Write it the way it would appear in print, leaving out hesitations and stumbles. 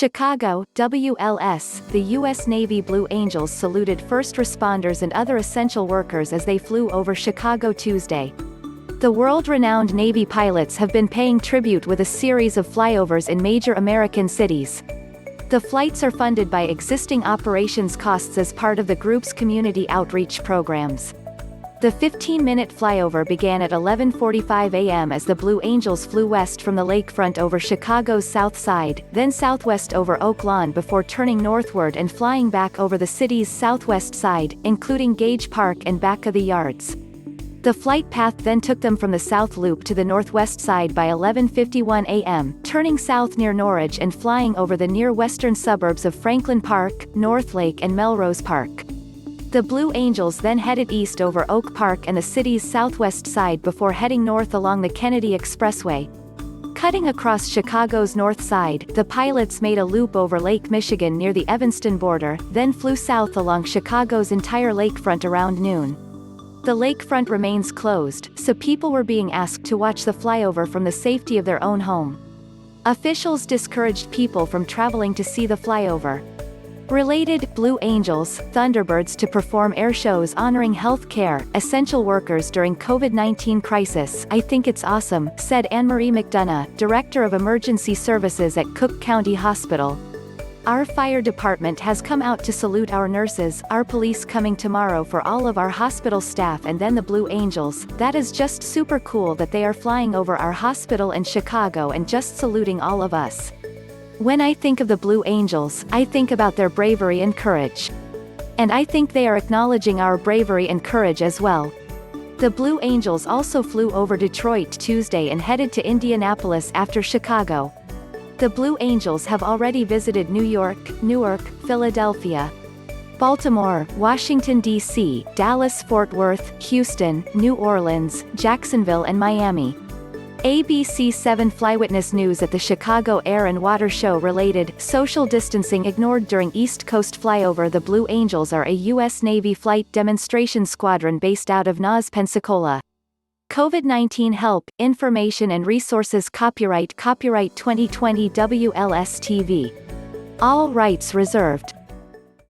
Chicago, WLS, the U.S. Navy Blue Angels saluted first responders and other essential workers as they flew over Chicago Tuesday. The world-renowned Navy pilots have been paying tribute with a series of flyovers in major American cities. The flights are funded by existing operations costs as part of the group's community outreach programs. The 15-minute flyover began at 11:45 a.m. as the Blue Angels flew west from the lakefront over Chicago's south side, then southwest over Oak Lawn before turning northward and flying back over the city's southwest side, including Gage Park and back of the yards. The flight path then took them from the South Loop to the northwest side by 11:51 a.m., turning south near Norridge and flying over the near western suburbs of Franklin Park, Northlake and Melrose Park. The Blue Angels then headed east over Oak Park and the city's southwest side before heading north along the Kennedy Expressway. Cutting across Chicago's north side, the pilots made a loop over Lake Michigan near the Evanston border, then flew south along Chicago's entire lakefront around noon. The lakefront remains closed, so people were being asked to watch the flyover from the safety of their own home. Officials discouraged people from traveling to see the flyover. Related, Blue Angels, Thunderbirds to perform air shows honoring health care, essential workers during COVID-19 crisis. I think it's awesome, said Anne-Marie McDonough, Director of Emergency Services at Cook County Hospital. Our fire department has come out to salute our nurses, our police coming tomorrow for all of our hospital staff and then the Blue Angels. That is just super cool that they are flying over our hospital and Chicago and just saluting all of us. When I think of the Blue Angels, I think about their bravery and courage. And I think they are acknowledging our bravery and courage as well. The Blue Angels also flew over Detroit Tuesday and headed to Indianapolis after Chicago. The Blue Angels have already visited New York, Newark, Philadelphia, Baltimore, Washington, D.C., Dallas, Fort Worth, Houston, New Orleans, Jacksonville and Miami. ABC 7 Flywitness News at the Chicago Air and Water Show related, social distancing ignored during East Coast flyover. The Blue Angels are a U.S. Navy flight demonstration squadron based out of Naz, Pensacola. COVID-19 help, information and resources copyright 2020 WLS TV. All rights reserved.